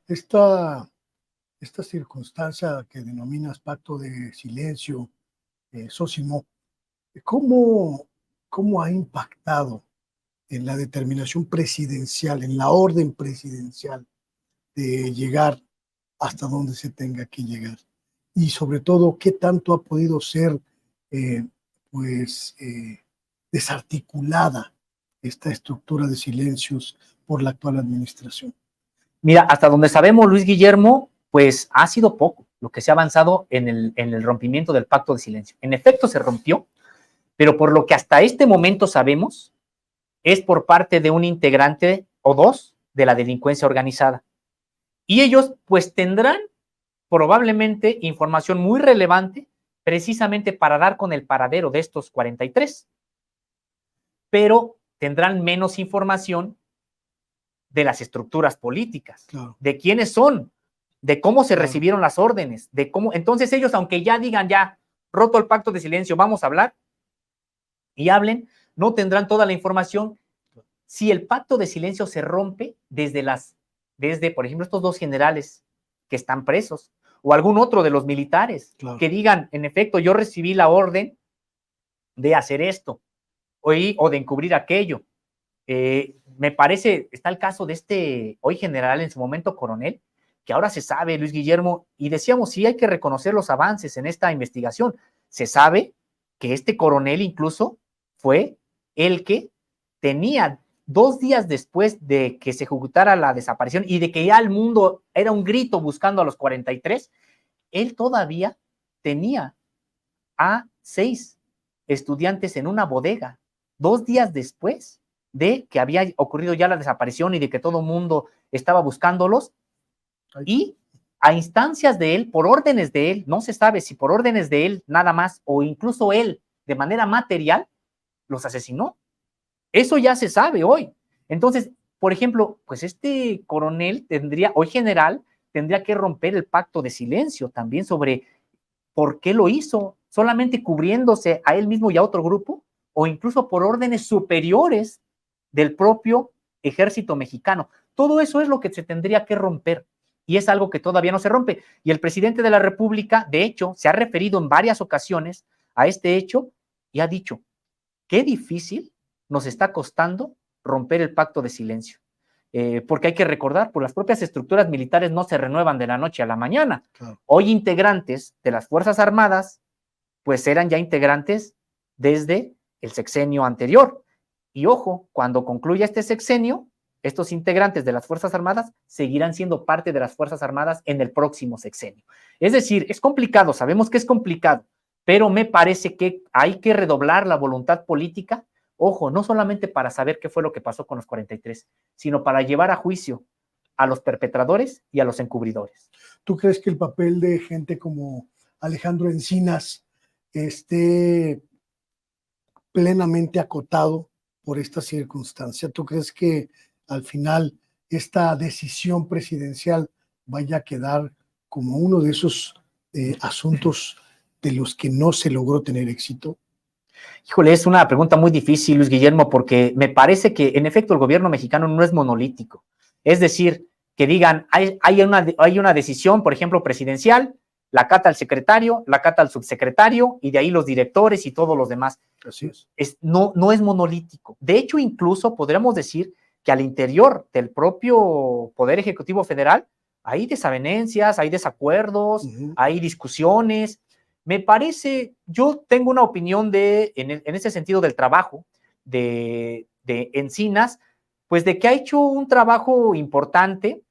Esta, esta circunstancia que denominas pacto de silencio, Sósimo, ¿cómo, ¿cómo ha impactado en la determinación presidencial, en la orden presidencial de llegar hasta donde se tenga que llegar? Y sobre todo, ¿qué tanto ha podido ser eh, pues, desarticulada esta estructura de silencios por la actual administración? Mira, hasta donde sabemos, Luis Guillermo, pues ha sido poco lo que se ha avanzado en el rompimiento del pacto de silencio. En efecto, se rompió, pero por lo que hasta este momento sabemos, es por parte de un integrante o dos de la delincuencia organizada. Y ellos, pues, tendrán probablemente información muy relevante precisamente para dar con el paradero de estos 43, pero tendrán menos información de las estructuras políticas, Claro. de quiénes son, de cómo se Claro. recibieron las órdenes, de cómo. Entonces ellos, aunque ya digan, ya, roto el pacto de silencio, vamos a hablar, y hablen, no tendrán toda la información. Si el pacto de silencio se rompe desde, por ejemplo, estos dos generales que están presos, o algún otro de los militares, Claro. que digan, en efecto, yo recibí la orden de hacer esto, o de encubrir aquello. Me parece, está el caso de este hoy general, en su momento coronel, que ahora se sabe, Luis Guillermo, y decíamos, sí hay que reconocer los avances en esta investigación. Se sabe que este coronel incluso fue el que tenía 2 días después de que se ejecutara la desaparición y de que ya el mundo era un grito buscando a los 43, él todavía tenía a 6 estudiantes en una bodega, 2 días después de que había ocurrido ya la desaparición y de que todo el mundo estaba buscándolos. Y a instancias de él, por órdenes de él, no se sabe si por órdenes de él nada más o incluso él de manera material los asesinó. Eso ya se sabe hoy. Entonces, por ejemplo, pues este coronel tendría, hoy general, tendría que romper el pacto de silencio también sobre por qué lo hizo, solamente cubriéndose a él mismo y a otro grupo, o incluso por órdenes superiores del propio ejército mexicano. Todo eso es lo que se tendría que romper y es algo que todavía no se rompe. Y el presidente de la República, de hecho, se ha referido en varias ocasiones a este hecho y ha dicho, qué difícil nos está costando romper el pacto de silencio. Porque hay que recordar, pues las propias estructuras militares no se renuevan de la noche a la mañana. Claro. Hoy integrantes de las Fuerzas Armadas, pues eran ya integrantes desde el sexenio anterior. Y ojo, cuando concluya este sexenio, estos integrantes de las Fuerzas Armadas seguirán siendo parte de las Fuerzas Armadas en el próximo sexenio. Es decir, es complicado, sabemos que es complicado, pero me parece que hay que redoblar la voluntad política, ojo, no solamente para saber qué fue lo que pasó con los 43, sino para llevar a juicio a los perpetradores y a los encubridores. ¿Tú crees que el papel de gente como Alejandro Encinas esté plenamente acotado por esta circunstancia? ¿Tú crees que al final esta decisión presidencial vaya a quedar como uno de esos asuntos de los que no se logró tener éxito? Híjole, es una pregunta muy difícil, Luis Guillermo, porque me parece que en efecto el gobierno mexicano no es monolítico. Es decir, que digan, hay una decisión, por ejemplo, presidencial, la acata el secretario, la acata el subsecretario y de ahí los directores y todos los demás. Así No es monolítico. De hecho, incluso podríamos decir que al interior del propio Poder Ejecutivo Federal hay desavenencias, hay desacuerdos, hay discusiones. Me parece, yo tengo una opinión en ese sentido del trabajo de Encinas, pues de que ha hecho un trabajo importante,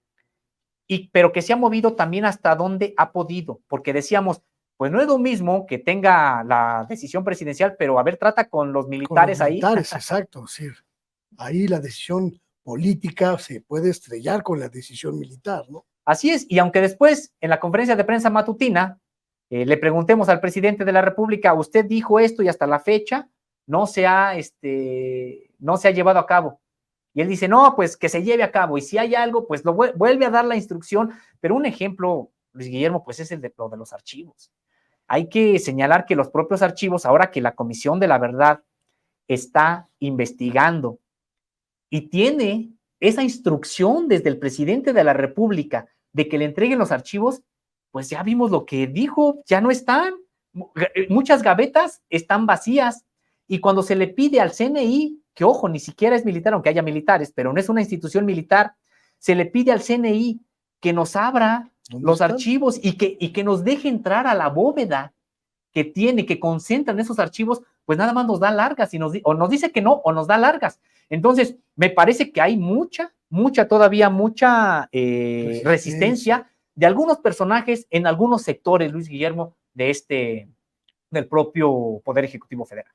pero que se ha movido también hasta donde ha podido, porque decíamos, pues no es lo mismo que tenga la decisión presidencial, pero a ver, trata con los militares ahí. Exacto, sí. Ahí la decisión política se puede estrellar con la decisión militar, ¿no? Así es, y aunque después en la conferencia de prensa matutina le preguntemos al presidente de la República, usted dijo esto y hasta la fecha no se ha llevado a cabo. Y él dice, no, pues que se lleve a cabo. Y si hay algo, pues lo vuelve a dar la instrucción. Pero un ejemplo, Luis Guillermo, pues es lo de los archivos. Hay que señalar que los propios archivos, ahora que la Comisión de la Verdad está investigando y tiene esa instrucción desde el presidente de la República de que le entreguen los archivos, pues ya vimos lo que dijo, ya no están. Muchas gavetas están vacías. Y cuando se le pide al CNI, que ojo, ni siquiera es militar, aunque haya militares, pero no es una institución militar, se le pide al CNI que nos abra los archivos y que nos deje entrar a la bóveda que tiene, que concentran esos archivos, pues nada más nos da largas y o nos dice que no o nos da largas. Entonces, me parece que hay todavía mucha resistencia de algunos personajes en algunos sectores, Luis Guillermo, del propio Poder Ejecutivo Federal.